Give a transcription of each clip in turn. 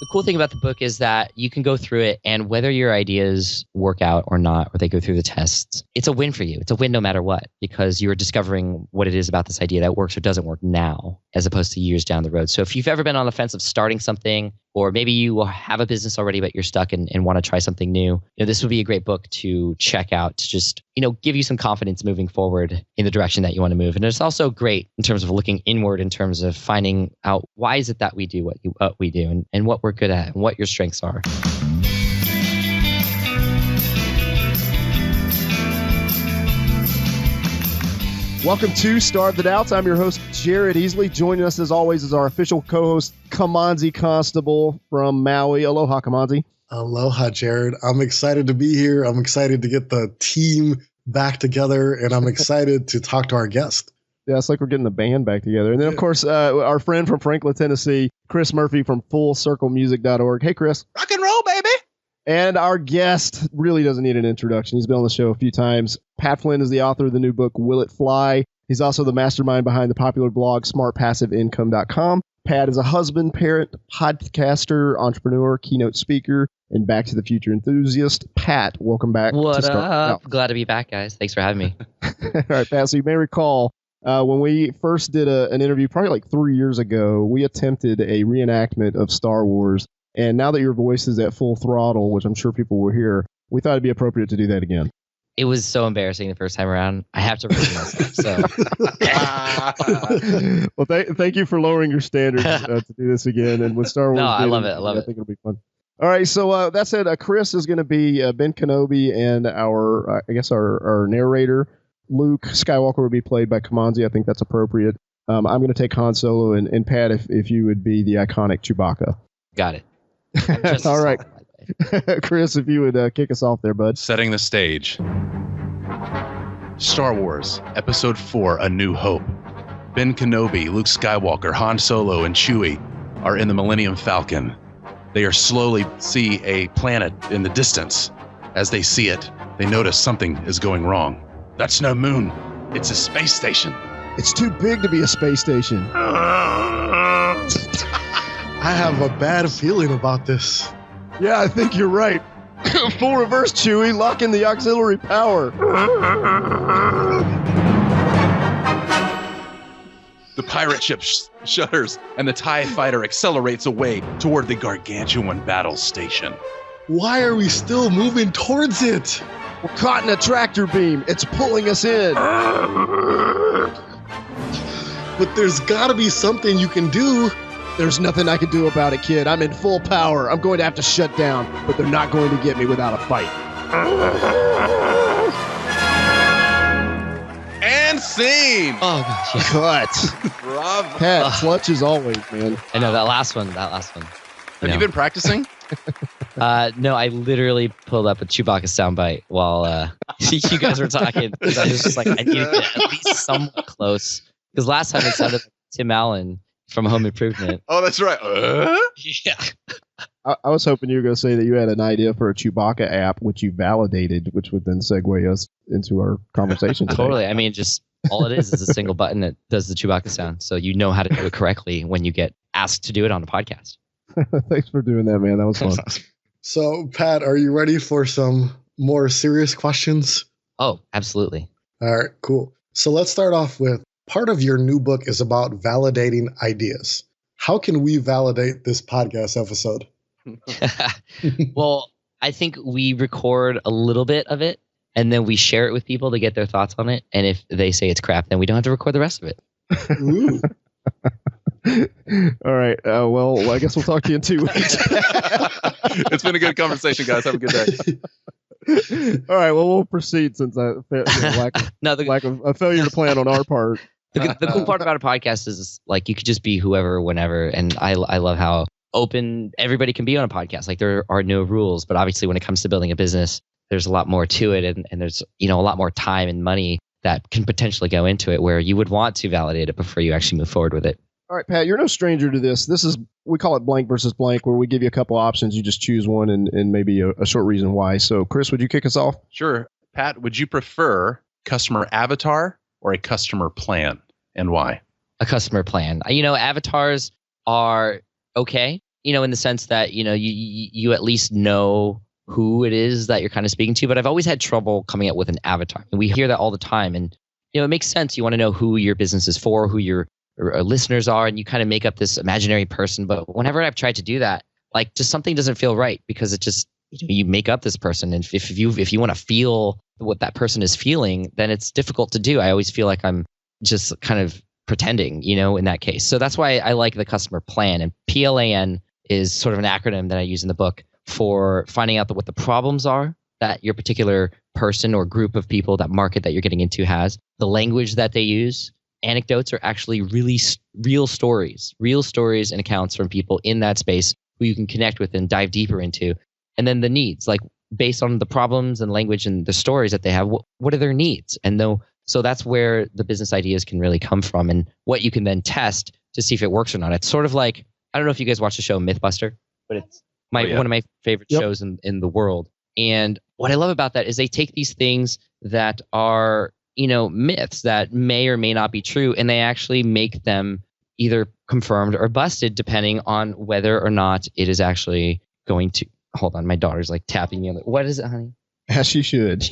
The cool thing about the book is that you can go through it, and whether your ideas work out or not, or they go through the tests, it's a win for you. It's a win no matter what, because you're discovering what it is about this idea that works or doesn't work now, as opposed to years down the road. So if you've ever been on the fence of starting something, or maybe you have a business already, but you're stuck and want to try something new, this would be a great book to check out to just, give you some confidence moving forward in the direction that you want to move. And it's also great in terms of looking inward, in terms of finding out why is it that we do what we do and what we're good at and what your strengths are. Welcome to Starve the Doubts. I'm your host, Jared Easley. Joining us, as always, is our official co-host, Kamanzi Constable from Maui. Aloha, Kamanzi. Aloha, Jared. I'm excited to be here. I'm excited to get the team back together, and I'm excited to talk to our guest. Yeah, it's like we're getting the band back together. And then, of course, our friend from Franklin, Tennessee, Chris Murphy from FullCircleMusic.org. Hey, Chris. Rock and roll, baby. And our guest really doesn't need an introduction. He's been on the show a few times. Pat Flynn is the author of the new book, Will It Fly? He's also the mastermind behind the popular blog, smartpassiveincome.com. Pat is a husband, parent, podcaster, entrepreneur, keynote speaker, and Back to the Future enthusiast. Pat, welcome back. What up? Glad to be back, guys. Thanks for having me. All right, Pat, so you may recall when we first did an interview probably like 3 years ago, we attempted a reenactment of Star Wars. And now that your voice is at full throttle, which I'm sure people will hear, we thought it'd be appropriate to do that again. It was so embarrassing the first time around. I have to redeem myself. So. Well, thank you for lowering your standards to do this again. And with Star Wars, I love it. I love it. I think it'll be fun. All right, so that said, Chris is going to be Ben Kenobi, and our narrator, Luke Skywalker, will be played by Kamanzi. I think that's appropriate. I'm going to take Han Solo, and Pat, if you would be the iconic Chewbacca. Got it. All right. Chris, if you would kick us off there, bud. Setting the stage. Star Wars, Episode 4, A New Hope. Ben Kenobi, Luke Skywalker, Han Solo, and Chewie are in the Millennium Falcon. They are slowly see a planet in the distance. As they see it, they notice something is going wrong. That's no moon. It's a space station. It's too big to be a space station. I have a bad feeling about this. Yeah, I think you're right. Full reverse, Chewie. Lock in the auxiliary power. The pirate ship shudders, and the TIE fighter accelerates away toward the gargantuan battle station. Why are we still moving towards it? We're caught in a tractor beam. It's pulling us in. But there's got to be something you can do. There's nothing I can do about it, kid. I'm in full power. I'm going to have to shut down, but they're not going to get me without a fight. And scene! Oh, gosh. Cut. Bravo. Pat, clutch as always, man. I know, that last one. Have you been practicing? No, I literally pulled up a Chewbacca soundbite while you guys were talking. Because I was just like, I need to get at least somewhat close. Because last time it sounded like Tim Allen from Home Improvement. Oh, that's right. Yeah. I was hoping you were going to say that you had an idea for a Chewbacca app, which you validated, which would then segue us into our conversation today. Totally. I mean, just all it is a single button that does the Chewbacca sound. So you know how to do it correctly when you get asked to do it on a podcast. Thanks for doing that, man. That was fun. So, Pat, are you ready for some more serious questions? Oh, absolutely. All right, cool. So let's start off with, part of your new book is about validating ideas. How can we validate this podcast episode? Well, I think we record a little bit of it and then we share it with people to get their thoughts on it. And if they say it's crap, then we don't have to record the rest of it. Ooh. All right. Well, I guess we'll talk to you in 2 weeks. It's been a good conversation, guys. Have a good day. All right. Well, we'll proceed since lack of a failure to plan on our part. The cool part about a podcast is like you could just be whoever, whenever. And I love how open everybody can be on a podcast. Like there are no rules, but obviously when it comes to building a business, there's a lot more to it. And there's, a lot more time and money that can potentially go into it where you would want to validate it before you actually move forward with it. All right, Pat, you're no stranger to this. This is, we call it blank versus blank, where we give you a couple options. You just choose one and maybe a short reason why. So, Chris, would you kick us off? Sure. Pat, would you prefer customer avatar or a customer plan, and why? A customer plan. Avatars are okay. in the sense that, you at least know who it is that you're kind of speaking to. But I've always had trouble coming up with an avatar. And we hear that all the time. And, it makes sense. You want to know who your business is for, who your listeners are, and you kind of make up this imaginary person. But whenever I've tried to do that, like, just something doesn't feel right, because it just, you make up this person. And if you want to feel what that person is feeling, then it's difficult to do. I always feel like I'm just kind of pretending, in that case. So that's why I like the customer plan. And PLAN is sort of an acronym that I use in the book for finding out what the problems are that your particular person or group of people, that market that you're getting into, has, the language that they use. Anecdotes are actually really real stories and accounts from people in that space who you can connect with and dive deeper into. And then the needs, like based on the problems and language and the stories that they have, what are their needs? And so that's where the business ideas can really come from, and what you can then test to see if it works or not. It's sort of like, I don't know if you guys watch the show Mythbuster, but it's one of my favorite shows in the world. And what I love about that is they take these things that are, myths that may or may not be true, and they actually make them either confirmed or busted depending on whether or not it is actually going to. Hold on, my daughter's like tapping me on the. What is it, honey? As she should.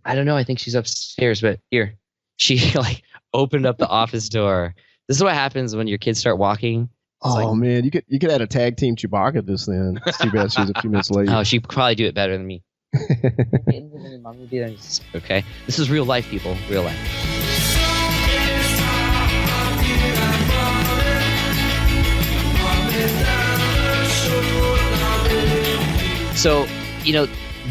I don't know. I think she's upstairs, but here, she like opened up the office door. This is what happens when your kids start walking. Man, you could add a tag team Chewbacca this then. It's too bad she's a few minutes late. Oh, she could probably do it better than me. Okay, this is real life, people. Real life. So,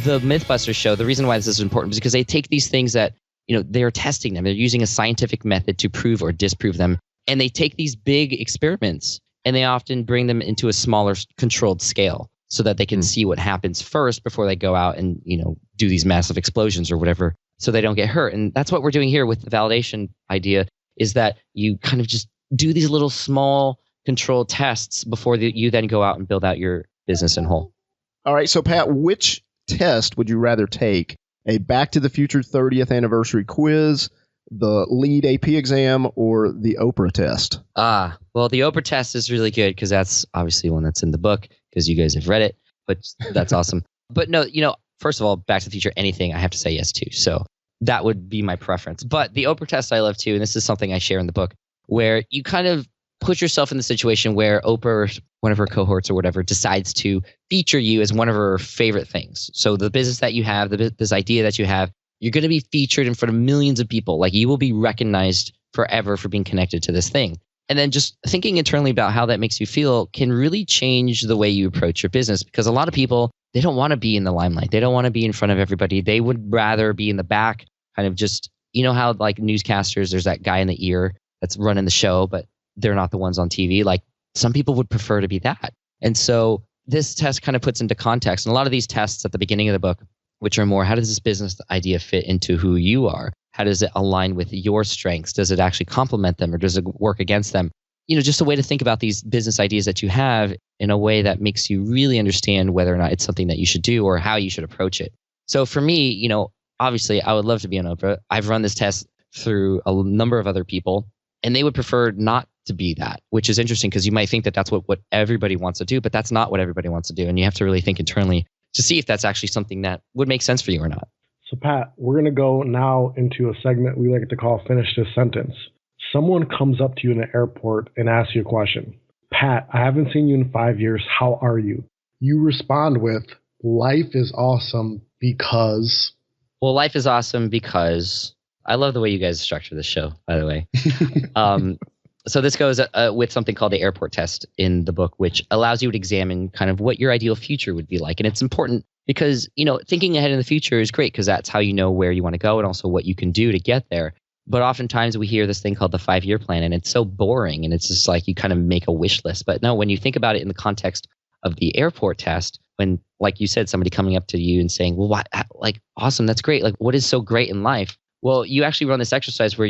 the Mythbusters show, the reason why this is important is because they take these things that, they're testing them. They're using a scientific method to prove or disprove them. And they take these big experiments and they often bring them into a smaller controlled scale so that they can see what happens first before they go out and, do these massive explosions or whatever, so they don't get hurt. And that's what we're doing here with the validation idea, is that you kind of just do these little small controlled tests before you then go out and build out your business in whole. All right. So, Pat, which test would you rather take? A Back to the Future 30th anniversary quiz, the LEAD AP exam, or the Oprah test? Well, the Oprah test is really good because that's obviously one that's in the book because you guys have read it, but that's awesome. But no, first of all, Back to the Future, anything I have to say yes to. So that would be my preference. But the Oprah test I love too, and this is something I share in the book, where you kind of put yourself in the situation where Oprah or one of her cohorts or whatever decides to feature you as one of her favorite things. So the business that you have, this idea that you have, you're going to be featured in front of millions of people. Like, you will be recognized forever for being connected to this thing. And then just thinking internally about how that makes you feel can really change the way you approach your business, because a lot of people, they don't want to be in the limelight. They don't want to be in front of everybody. They would rather be in the back, kind of just, how like newscasters, there's that guy in the ear that's running the show, but they're not the ones on TV. Like, some people would prefer to be that. And so this test kind of puts into context. And a lot of these tests at the beginning of the book, which are more, how does this business idea fit into who you are? How does it align with your strengths? Does it actually complement them, or does it work against them? Just a way to think about these business ideas that you have in a way that makes you really understand whether or not it's something that you should do or how you should approach it. So for me, obviously I would love to be on Oprah. I've run this test through a number of other people, and they would prefer not to be that, which is interesting because you might think that that's what everybody wants to do, but that's not what everybody wants to do. And you have to really think internally to see if that's actually something that would make sense for you or not. So, Pat, we're going to go now into a segment we like to call Finish This Sentence. Someone comes up to you in the airport and asks you a question. Pat, I haven't seen you in 5 years. How are you? You respond with, life is awesome because... Well, life is awesome because... I love the way you guys structure this show, by the way. So this goes with something called the airport test in the book, which allows you to examine kind of what your ideal future would be like. And it's important because, thinking ahead in the future is great because that's how you know where you want to go and also what you can do to get there. But oftentimes we hear this thing called the 5-year plan, and it's so boring, and it's just like you kind of make a wish list. But no, when you think about it in the context of the airport test, when, like you said, somebody coming up to you and saying, well, what, like, awesome, that's great. Like, what is so great in life? Well, you actually run this exercise where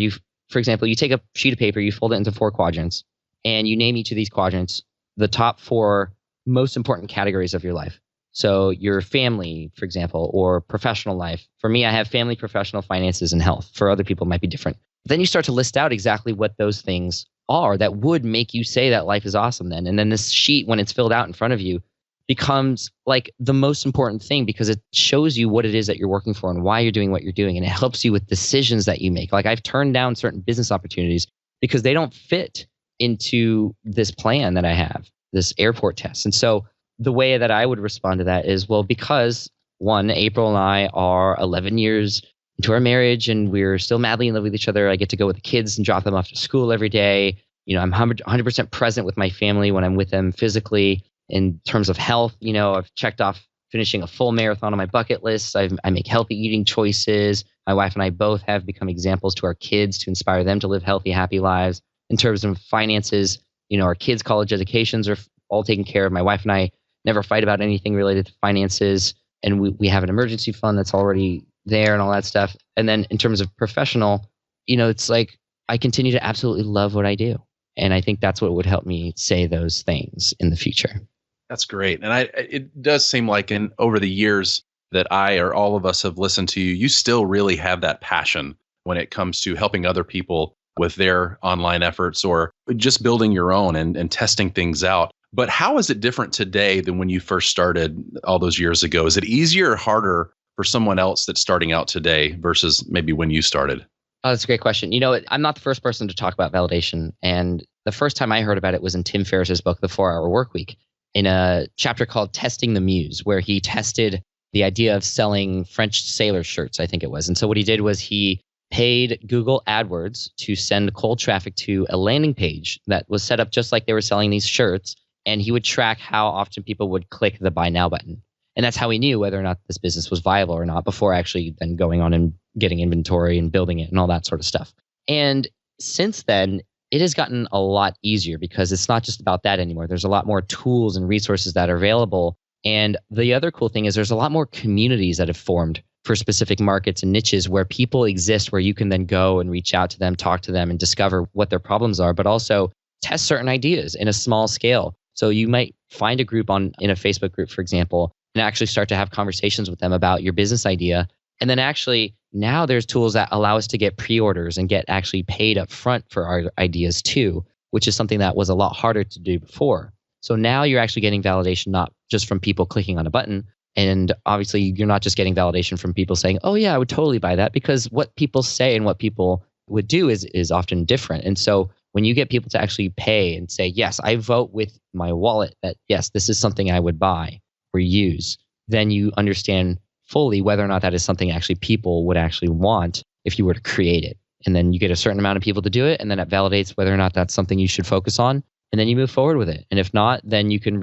for example, you take a sheet of paper, you fold it into 4 quadrants, and you name each of these quadrants the top 4 most important categories of your life. So your family, for example, or professional life. For me, I have family, professional, finances, and health. For other people, it might be different. Then you start to list out exactly what those things are that would make you say that life is awesome then. And then this sheet, when it's filled out in front of you, becomes like the most important thing because it shows you what it is that you're working for and why you're doing what you're doing. And it helps you with decisions that you make. Like I've turned down certain business opportunities because they don't fit into this plan that I have, this airport test. And so the way that I would respond to that is, well, because one, April and I are 11 years into our marriage and we're still madly in love with each other. I get to go with the kids and drop them off to school every day. I'm 100% present with my family when I'm with them physically. In terms of health, I've checked off finishing a full marathon on my bucket list. I make healthy eating choices. My wife and I both have become examples to our kids to inspire them to live healthy, happy lives. In terms of finances, our kids' college educations are all taken care of. My wife and I never fight about anything related to finances. And we have an emergency fund that's already there and all that stuff. And then in terms of professional, it's like I continue to absolutely love what I do. And I think that's what would help me say those things in the future. That's great. And it does seem like over the years that I or all of us have listened to you, you still really have that passion when it comes to helping other people with their online efforts or just building your own and testing things out. But how is it different today than when you first started all those years ago? Is it easier or harder for someone else that's starting out today versus maybe when you started? Oh, that's a great question. I'm not the first person to talk about validation. And the first time I heard about it was in Tim Ferriss's book, The 4-Hour Workweek, in a chapter called Testing the Muse, where he tested the idea of selling French sailor shirts, I think it was. And so what he did was he paid Google AdWords to send cold traffic to a landing page that was set up just like they were selling these shirts. And he would track how often people would click the buy now button. And that's how he knew whether or not this business was viable or not before actually then going on and getting inventory and building it and all that sort of stuff. And since then, it has gotten a lot easier because it's not just about that anymore. There's a lot more tools and resources that are available. And the other cool thing is there's a lot more communities that have formed for specific markets and niches where people exist where you can then go and reach out to them, talk to them, and discover what their problems are, but also test certain ideas in a small scale. So you might find a group in a Facebook group, for example, and actually start to have conversations with them about your business idea. And then actually now there's tools that allow us to get pre-orders and get actually paid up front for our ideas too, which is something that was a lot harder to do before. So now you're actually getting validation, not just from people clicking on a button. And obviously you're not just getting validation from people saying, oh yeah, I would totally buy that, because what people say and what people would do is often different. And so when you get people to actually pay and say, yes, I vote with my wallet that, yes, this is something I would buy or use, then you understand fully whether or not that is something actually people would actually want if you were to create it. And then you get a certain amount of people to do it, and then it validates whether or not that's something you should focus on, and then you move forward with it. And if not, then you can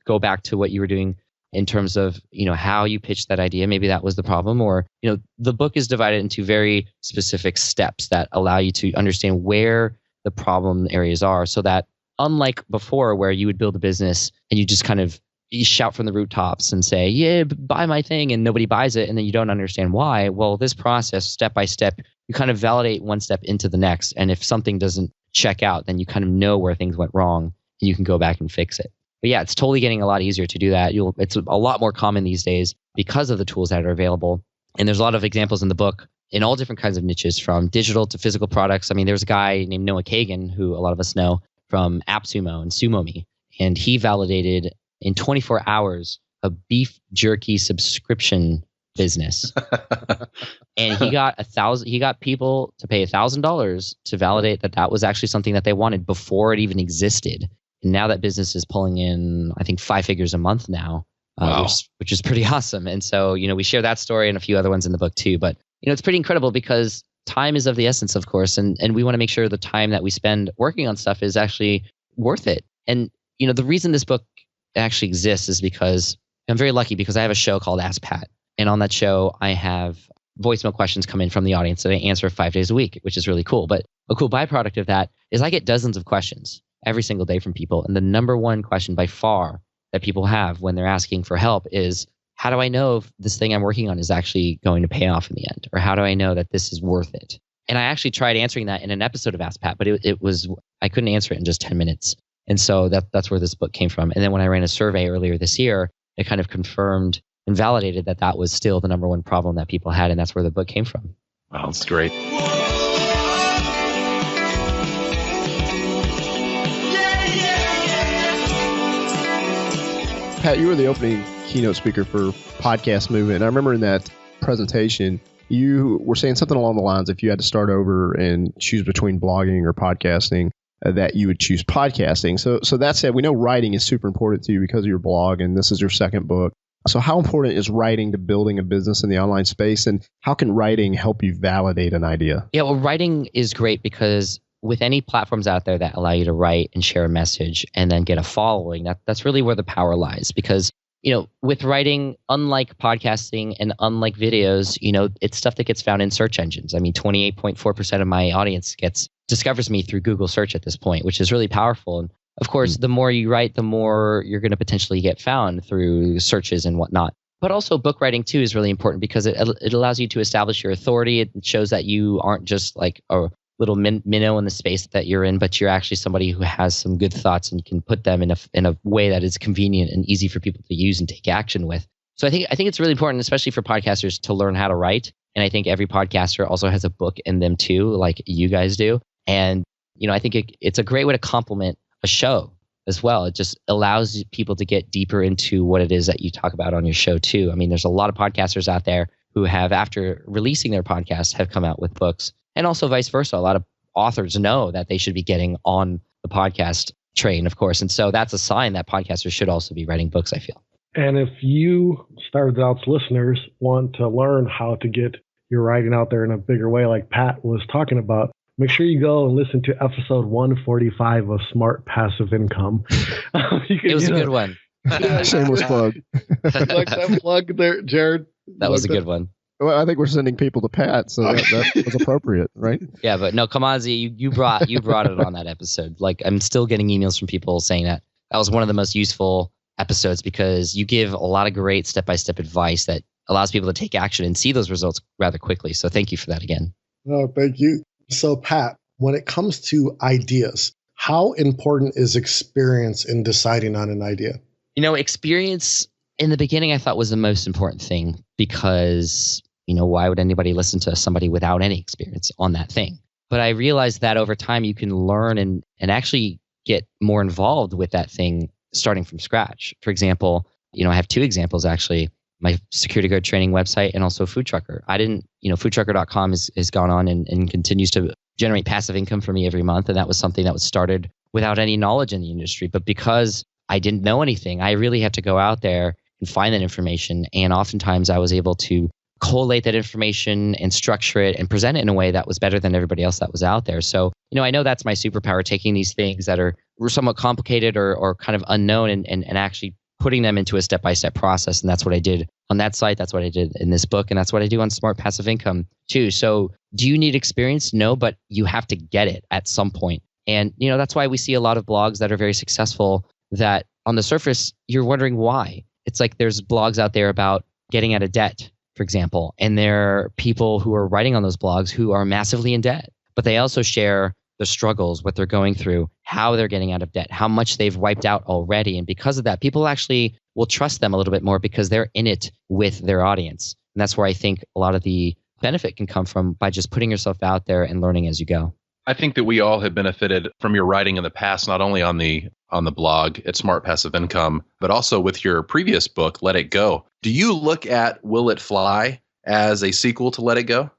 go back to what you were doing in terms of how you pitched that idea. Maybe that was the problem, or the book is divided into very specific steps that allow you to understand where the problem areas are, so that unlike before where you would build a business and you just kind of you shout from the rooftops and say, yeah, buy my thing, and nobody buys it, and then you don't understand why. Well, this process, step by step, you kind of validate one step into the next. And if something doesn't check out, then you kind of know where things went wrong and you can go back and fix it. But yeah, it's totally getting a lot easier to do that. It's a lot more common these days because of the tools that are available. And there's a lot of examples in the book in all different kinds of niches, from digital to physical products. I mean, there's a guy named Noah Kagan, who a lot of us know from AppSumo and SumoMe, and he validated in 24 hours a beef jerky subscription business. And he got people to pay $1,000 to validate that was actually something that they wanted before it even existed. And now that business is pulling in, I think, 5 figures a month now, wow. which is pretty awesome. And so, we share that story and a few other ones in the book too. But, it's pretty incredible because time is of the essence, of course. And we want to make sure the time that we spend working on stuff is actually worth it. And, the reason this book actually exists is because I'm very lucky, because I have a show called Ask Pat. And on that show, I have voicemail questions come in from the audience that I answer 5 days a week, which is really cool. But a cool byproduct of that is I get dozens of questions every single day from people. And the number one question by far that people have when they're asking for help is, how do I know if this thing I'm working on is actually going to pay off in the end? Or how do I know that this is worth it? And I actually tried answering that in an episode of Ask Pat, but I couldn't answer it in just 10 minutes. And so that's where this book came from. And then when I ran a survey earlier this year, it kind of confirmed and validated that was still the number one problem that people had. And that's where the book came from. Wow, that's great. Pat, you were the opening keynote speaker for Podcast Movement. And I remember in that presentation, you were saying something along the lines, if you had to start over and choose between blogging or podcasting, that you would choose podcasting. So that said, we know writing is super important to you because of your blog, and this is your second book. So how important is writing to building a business in the online space, and how can writing help you validate an idea? Yeah, well, writing is great because with any platforms out there that allow you to write and share a message and then get a following, that's really where the power lies. Because, with writing, unlike podcasting and unlike videos, it's stuff that gets found in search engines. I mean, 28.4% of my audience discovers me through Google search at this point, which is really powerful. And of course, the more you write, the more you're going to potentially get found through searches and whatnot. But also book writing too is really important because it allows you to establish your authority. It shows that you aren't just like a little minnow in the space that you're in, but you're actually somebody who has some good thoughts and can put them in a way that is convenient and easy for people to use and take action with. So I think it's really important, especially for podcasters, to learn how to write. And I think every podcaster also has a book in them too, like you guys do. And I think it's a great way to complement a show as well. It just allows people to get deeper into what it is that you talk about on your show too. I mean, there's a lot of podcasters out there who have, after releasing their podcast, have come out with books. And also vice versa. A lot of authors know that they should be getting on the podcast train, of course. And so that's a sign that podcasters should also be writing books, I feel. And if you, Started Out's listeners, want to learn how to get your writing out there in a bigger way, like Pat was talking about, make sure you go and listen to episode 145 of Smart Passive Income. It was a good one. Shameless plug. Like that plug there, Jared. That was a good one. Well, I think we're sending people to Pat, so that was appropriate, right? Yeah, but no, Kamazi, you brought it on that episode. Like, I'm still getting emails from people saying that was one of the most useful episodes because you give a lot of great step-by-step advice that allows people to take action and see those results rather quickly. So thank you for that again. No, thank you. So Pat, when it comes to ideas, how important is experience in deciding on an idea? Experience in the beginning I thought was the most important thing because, why would anybody listen to somebody without any experience on that thing? But I realized that over time you can learn and actually get more involved with that thing starting from scratch. For example, I have two examples actually. My security guard training website and also Food Trucker. foodtrucker.com has gone on and continues to generate passive income for me every month. And that was something that was started without any knowledge in the industry. But because I didn't know anything, I really had to go out there and find that information. And oftentimes I was able to collate that information and structure it and present it in a way that was better than everybody else that was out there. So, I know that's my superpower, taking these things that were somewhat complicated or kind of unknown and actually putting them into a step-by-step process. And that's what I did on that site. That's what I did in this book. And that's what I do on Smart Passive Income too. So do you need experience? No, but you have to get it at some point. And, that's why we see a lot of blogs that are very successful that on the surface, you're wondering why. It's like there's blogs out there about getting out of debt, for example. And there are people who are writing on those blogs who are massively in debt, but they also share the struggles, what they're going through, how they're getting out of debt, how much they've wiped out already. And because of that, people actually will trust them a little bit more because they're in it with their audience. And that's where I think a lot of the benefit can come from by just putting yourself out there and learning as you go. I think that we all have benefited from your writing in the past, not only on the blog at Smart Passive Income, but also with your previous book, Let It Go. Do you look at Will It Fly as a sequel to Let It Go?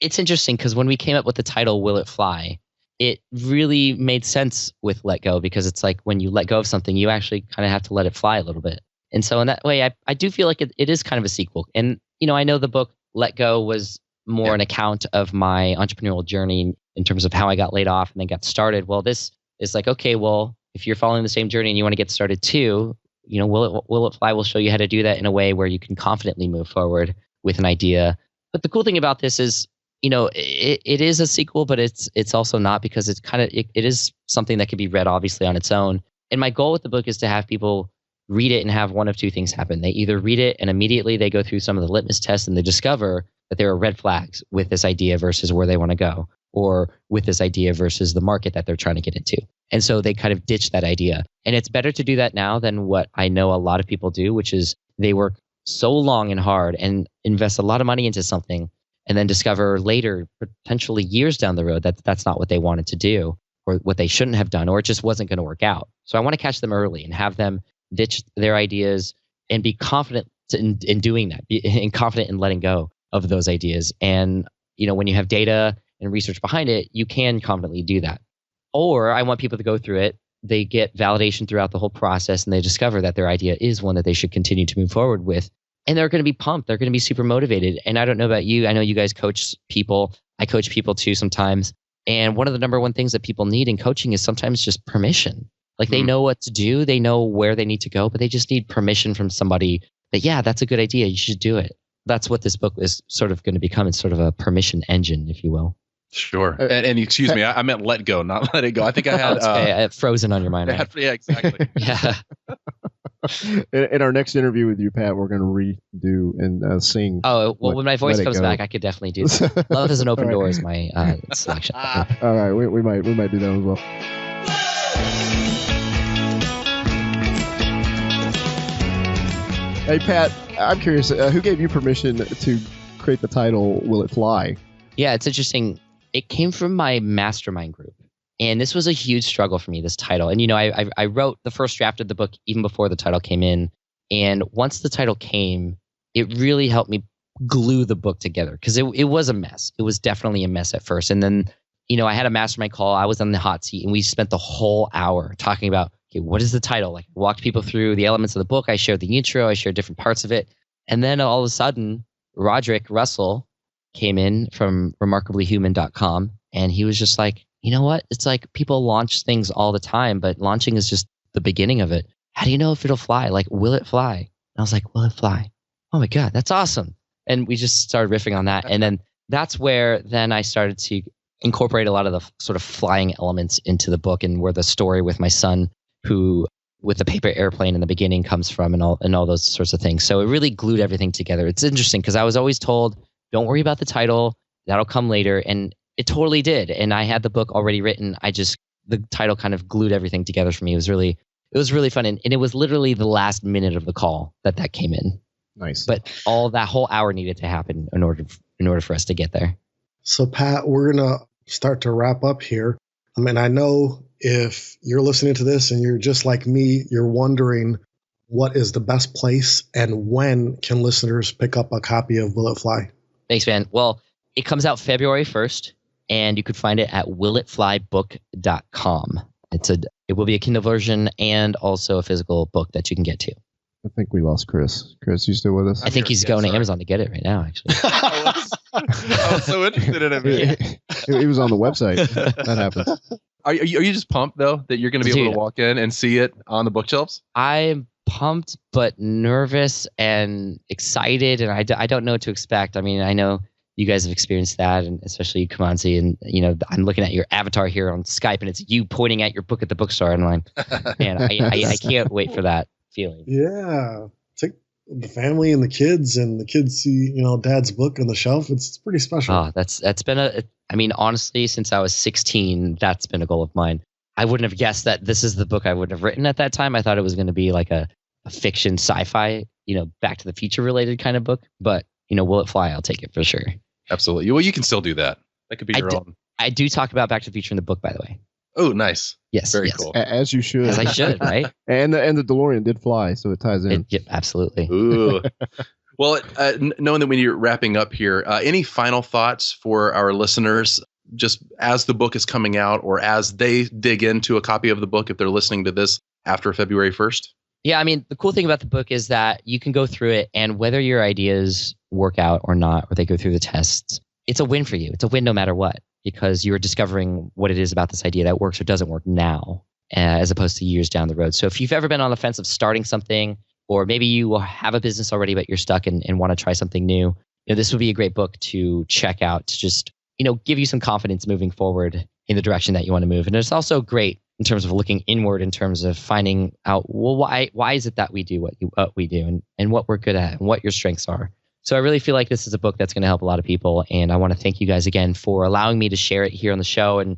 It's interesting because when we came up with the title, Will It Fly, it really made sense with Let Go because it's like when you let go of something, you actually kind of have to let it fly a little bit. And so in that way, I do feel like it is kind of a sequel. And, I know the book Let Go was more an account of my entrepreneurial journey in terms of how I got laid off and then got started. Well, this is like, okay, well, if you're following the same journey and you want to get started too, Will It Fly will show you how to do that in a way where you can confidently move forward with an idea. But the cool thing about this is, it is a sequel, but it's also not because it's it is something that can be read obviously on its own. And my goal with the book is to have people read it and have one of two things happen. They either read it and immediately they go through some of the litmus tests and they discover that there are red flags with this idea versus where they want to go, or with this idea versus the market that they're trying to get into. And so they kind of ditch that idea. And it's better to do that now than what I know a lot of people do, which is they work so long and hard and invest a lot of money into something and then discover later, potentially years down the road, that that's not what they wanted to do or what they shouldn't have done, or it just wasn't going to work out. So I want to catch them early and have them ditch their ideas, and be confident in doing that, and confident in letting go of those ideas. And, when you have data and research behind it, you can confidently do that. Or I want people to go through it. They get validation throughout the whole process, and they discover that their idea is one that they should continue to move forward with. And they're going to be pumped. They're going to be super motivated. And I don't know about you. I know you guys coach people. I coach people too sometimes. And one of the number one things that people need in coaching is sometimes just permission. Like they know what to do. They know where they need to go, but they just need permission from somebody that, yeah, that's a good idea. You should do it. That's what this book is sort of going to become. It's sort of a permission engine, if you will. Sure. And excuse me, I meant let go, not let it go. I think I had okay. Frozen on your mind. Right? Yeah, exactly. Yeah. In our next interview with you, Pat, we're going to redo and sing. Oh, well, when my voice comes back, I could definitely do that. Love is an Open Door is my selection. All right, we might do that as well. Hey, Pat, I'm curious, who gave you permission to create the title Will It Fly? Yeah, it's interesting. It came from my mastermind group. And this was a huge struggle for me, this title. And, I wrote the first draft of the book even before the title came in. And once the title came, it really helped me glue the book together because it was a mess. It was definitely a mess at first. And then, I had a mastermind call. I was on the hot seat and we spent the whole hour talking about, okay, what is the title? Like, walked people through the elements of the book. I shared the intro. I shared different parts of it. And then all of a sudden, Roderick Russell came in from remarkablyhuman.com. And he was just like, you know what? It's like people launch things all the time, but launching is just the beginning of it. How do you know if it'll fly? Like, will it fly? And I was like, will it fly? Oh my God, that's awesome. And we just started riffing on that. And then that's where then I started to incorporate a lot of the sort of flying elements into the book, and where the story with my son, who with the paper airplane in the beginning comes from, and all those sorts of things. So it really glued everything together. It's interesting because I was always told, don't worry about the title, that'll come later. And it totally did. And I had the book already written. The title kind of glued everything together for me. It was really fun. And it was literally the last minute of the call that came in. Nice. But that whole hour needed to happen in order for us to get there. So Pat, we're going to start to wrap up here. I mean, I know if you're listening to this and you're just like me, you're wondering what is the best place and when can listeners pick up a copy of Will It Fly? Thanks, man. Well, it comes out February 1st. And you could find it at willitflybook.com. It will be a Kindle version and also a physical book that you can get to. I think we lost Chris. Chris, you still with us? I think he's going to Amazon to get it right now, actually. I was so interested in it. He was on the website. That happens. Are you just pumped, though, that you're going to be able to walk in and see it on the bookshelves? I'm pumped, but nervous and excited, and I don't know what to expect. I mean, I know you guys have experienced that, and especially Kamanzi. And I'm looking at your avatar here on Skype, and it's you pointing at your book at the bookstore, and I'm like, man, I can't wait for that feeling. Yeah, take the family and the kids see Dad's book on the shelf. It's pretty special. Oh, that's been honestly, since I was 16, that's been a goal of mine. I wouldn't have guessed that this is the book I would have written at that time. I thought it was going to be like a fiction, sci-fi, Back to the Future related kind of book, but. Will it fly? I'll take it for sure. Absolutely. Well, you can still do that. That could be your own. I do talk about Back to the Future in the book, by the way. Oh, nice. Yes. Very cool. As you should. As I should, right? and the DeLorean did fly, so it ties in. Yep, absolutely. Ooh. Well, knowing that we're wrapping up here, any final thoughts for our listeners, just as the book is coming out or as they dig into a copy of the book, if they're listening to this after February 1st? Yeah, the cool thing about the book is that you can go through it, and whether your ideas work out or not, or they go through the tests, it's a win for you. It's a win no matter what, because you're discovering what it is about this idea that works or doesn't work now, as opposed to years down the road. So if you've ever been on the fence of starting something, or maybe you have a business already, but you're stuck and want to try something new, this would be a great book to check out to just, give you some confidence moving forward in the direction that you want to move. And it's also great in terms of looking inward, in terms of finding out, well, why is it that we do what we do, and what we're good at and what your strengths are. So I really feel like this is a book that's going to help a lot of people. And I want to thank you guys again for allowing me to share it here on the show, and,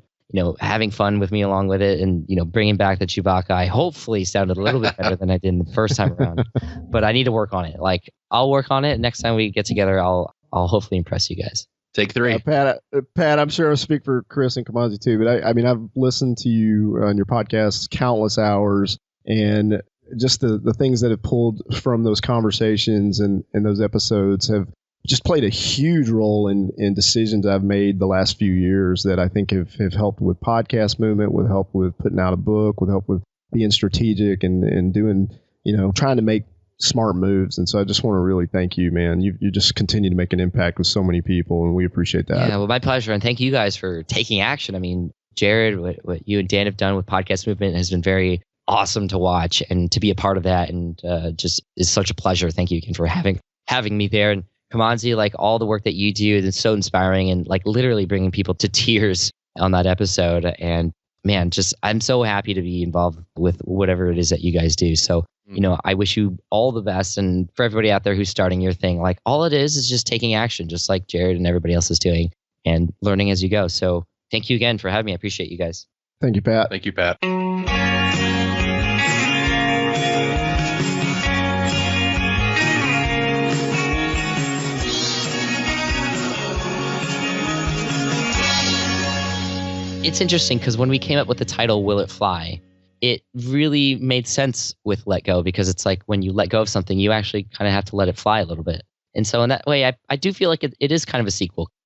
having fun with me along with it, and, bringing back the Chewbacca. I hopefully sounded a little bit better than I did the first time around, but I need to work on it. Like, I'll work on it. Next time we get together, I'll hopefully impress you guys. Take 3. Pat, I'm sure I'll speak for Chris and Kamanzi too, but I've listened to you on your podcast countless hours, and just the things that have pulled from those conversations and those episodes have just played a huge role in decisions I've made the last few years that I think have helped with podcast movement, with help with putting out a book, with help with being strategic and doing, trying to make smart moves. And so I just want to really thank you, man. You just continue to make an impact with so many people, and we appreciate that. Yeah, well, my pleasure. And thank you guys for taking action. I mean, Jared, what you and Dan have done with Podcast Movement has been very awesome to watch and to be a part of that. And just is such a pleasure. Thank you again for having me there. And Kamanzi, like all the work that you do, it's so inspiring and like literally bringing people to tears on that episode. And man, I'm so happy to be involved with whatever it is that you guys do. So, I wish you all the best. And for everybody out there who's starting your thing, like all it is just taking action, just like Jared and everybody else is doing, and learning as you go. So thank you again for having me. I appreciate you guys. Thank you, Pat. Thank you, Pat. It's interesting because when we came up with the title, Will It Fly? It really made sense with Let Go, because it's like when you let go of something, you actually kind of have to let it fly a little bit. And so in that way, I do feel like it is kind of a sequel.